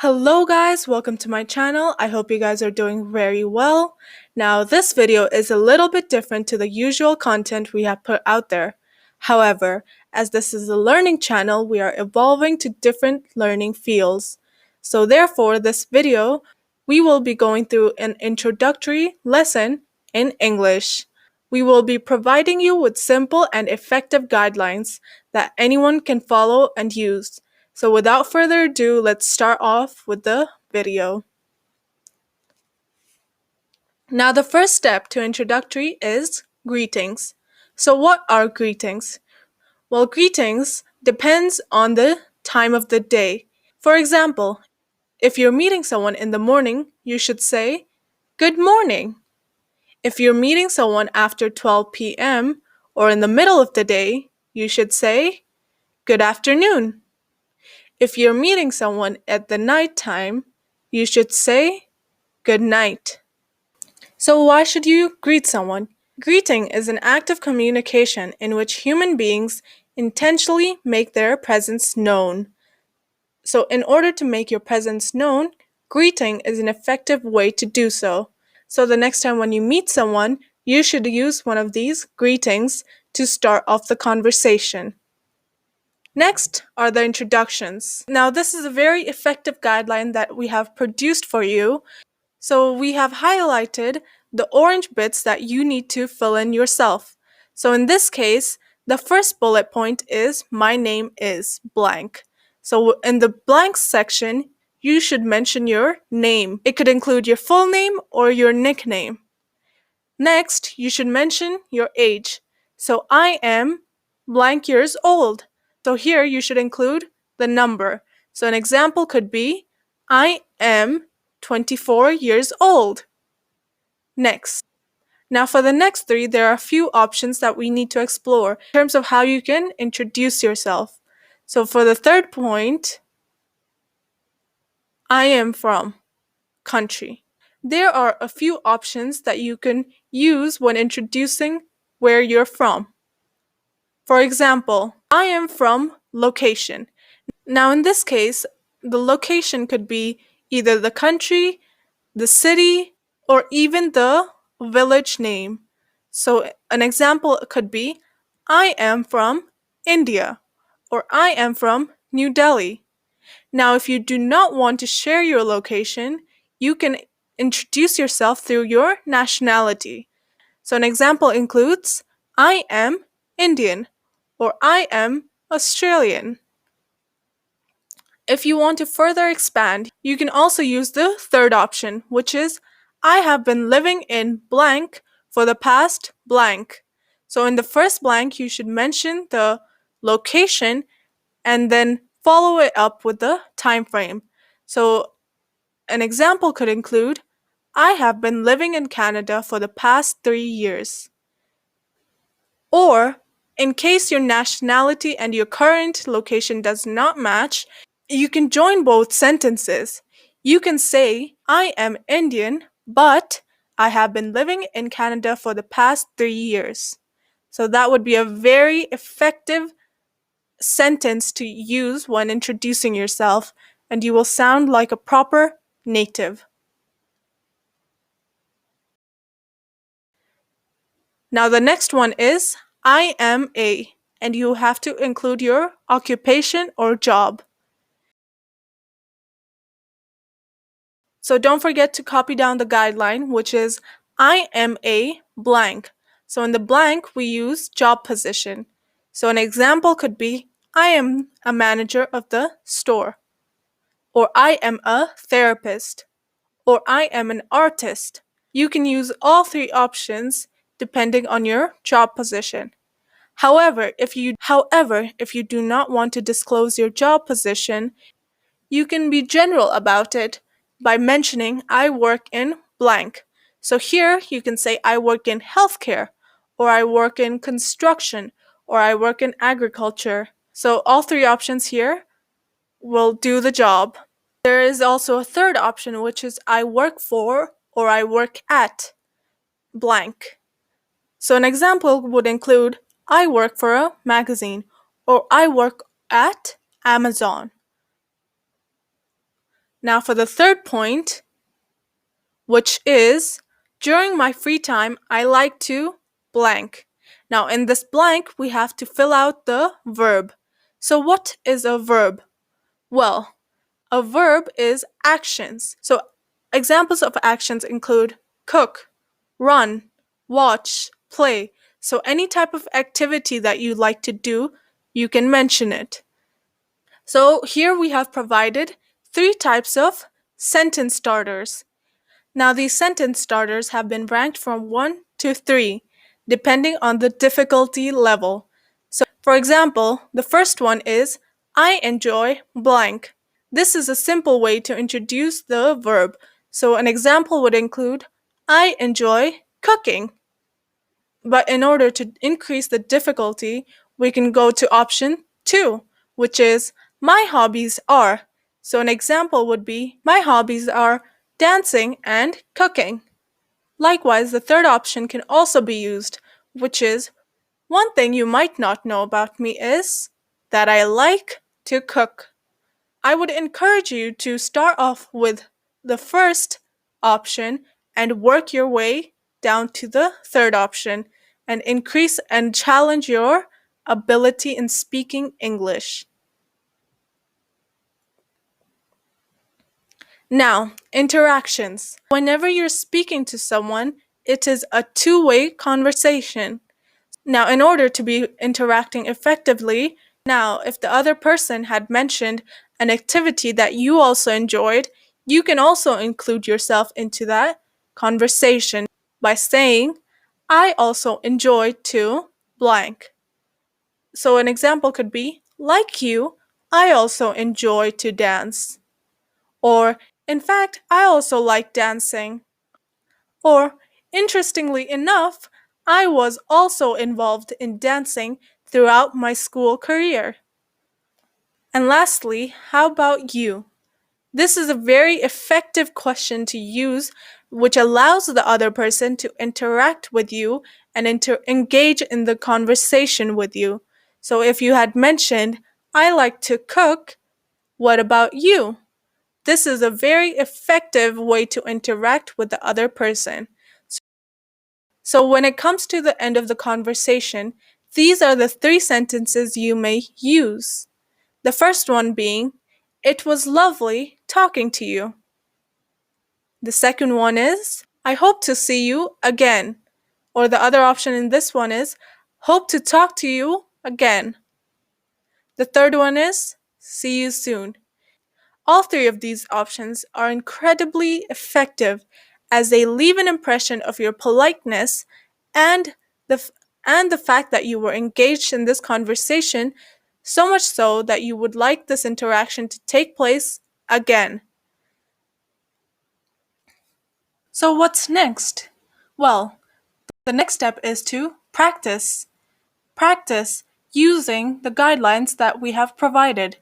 Hello guys, welcome to my channel. I hope you guys are doing very well. Now this video is a little bit different to the usual content we have put out there. However, as this is a learning channel, we are evolving to different learning fields. So therefore, this video, we will be going through an introductory lesson in English. We will be providing you with simple and effective guidelines that anyone can follow and use. So without further ado, let's start off with the video. Now the first step to introductory is greetings. So what are greetings? Well, greetings depends on the time of the day. For example, if you're meeting someone in the morning, you should say, "Good morning." If you're meeting someone after 12 p.m. or in the middle of the day, you should say, "Good afternoon." If you're meeting someone at the night time, you should say, "Good night." So why should you greet someone? Greeting is an act of communication in which human beings intentionally make their presence known. So in order to make your presence known, greeting is an effective way to do so. So the next time when you meet someone, you should use one of these greetings to start off the conversation. Next are the introductions. Now, this is a very effective guideline that we have produced for you. So we have highlighted the orange bits that you need to fill in yourself. So in this case, the first bullet point is "My name is blank." So in the blanks section, you should mention your name. It could include your full name or your nickname. Next, you should mention your age. So I am blank years old. So here you should include the number. So an example could be, I am 24 years old. Next. Now for the next three, there are a few options that we need to explore in terms of how you can introduce yourself. So for the third point, I am from country. There are a few options that you can use when introducing where you're from. For example, I am from location. Now in this case, the location could be either the country, the city, or even the village name. So an example could be, I am from India, or I am from New Delhi. Now, if you do not want to share your location, you can introduce yourself through your nationality. So an example includes, I am Indian, or I am Australian. If you want to further expand, you can also use the third option, which is, I have been living in blank for the past blank. So in the first blank, you should mention the location and then follow it up with the time frame. So an example could include, I have been living in Canada for the past 3 years. Or, in case your nationality and your current location does not match, you can join both sentences. You can say, I am Indian, but I have been living in Canada for the past 3 years. So that would be a very effective sentence to use when introducing yourself, and you will sound like a proper native. Now the next one is, I am a, and you have to include your occupation or job. So don't forget to copy down the guideline, which is, I am a blank. So in the blank, we use job position. So an example could be, I am a manager of the store, or I am a therapist, or I am an artist. You can use all three options depending on your job position. However, if you do not want to disclose your job position, you can be general about it by mentioning, I work in blank. So here you can say, I work in healthcare, or I work in construction, or I work in agriculture. So all three options here will do the job. There is also a third option, which is, I work for, or I work at blank. So an example would include, I work for a magazine, or I work at Amazon. Now for the third point, which is, during my free time, I like to blank. Now in this blank, we have to fill out the verb. So what is a verb? Well, a verb is actions. So examples of actions include cook, run, watch, play. So any type of activity that you like to do, you can mention it. So here we have provided 3 types of sentence starters. Now these sentence starters have been ranked from 1 to 3, depending on the difficulty level. So for example, the first one is, I enjoy blank. This is a simple way to introduce the verb. So an example would include, I enjoy cooking. But in order to increase the difficulty, we can go to option 2, which is, my hobbies are. So an example would be, my hobbies are dancing and cooking. Likewise, the third option can also be used, which is, one thing you might not know about me is that I like to cook. I would encourage you to start off with the first option and work your way down to the third option and increase and challenge your ability in speaking English. Now, interactions. Whenever you're speaking to someone, it is a two-way conversation. Now, in order to be interacting effectively, now, if the other person had mentioned an activity that you also enjoyed, you can also include yourself into that conversation by saying, I also enjoy to blank. So, an example could be, like you, I also enjoy to dance. Or, in fact, I also like dancing. Or, interestingly enough, I was also involved in dancing throughout my school career. And lastly, how about you? This is a very effective question to use, which allows the other person to interact with you and engage in the conversation with you. So if you had mentioned, I like to cook, what about you? This is a very effective way to interact with the other person. So when it comes to the end of the conversation, these are the 3 sentences you may use. The first one being, it was lovely talking to you. The second one is, I hope to see you again. Or the other option in this one is, hope to talk to you again. The third one is, see you soon. All 3 of these options are incredibly effective as they leave an impression of your politeness and the fact that you were engaged in this conversation, so much so that you would like this interaction to take place again. So what's next? Well, the next step is to practice. Practice using the guidelines that we have provided.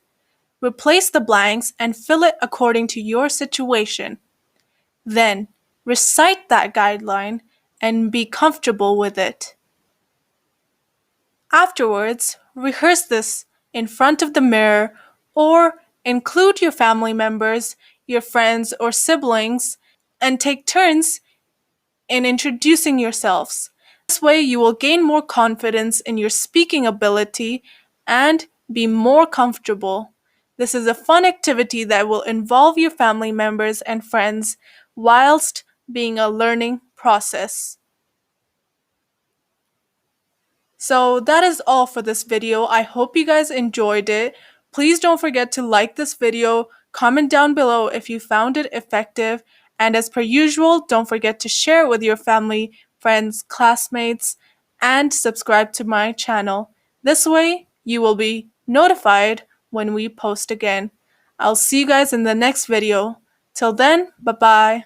Replace the blanks and fill it according to your situation. Then, recite that guideline and be comfortable with it. Afterwards, rehearse this in front of the mirror or include your family members, your friends, or siblings, and take turns in introducing yourselves. This way, you will gain more confidence in your speaking ability and be more comfortable. This is a fun activity that will involve your family members and friends whilst being a learning process. So that is all for this video. I hope you guys enjoyed it. Please don't forget to like this video, comment down below if you found it effective, and as per usual, don't forget to share it with your family, friends, classmates, and subscribe to my channel. This way, you will be notified when we post again. I'll see you guys in the next video. Till then, bye-bye.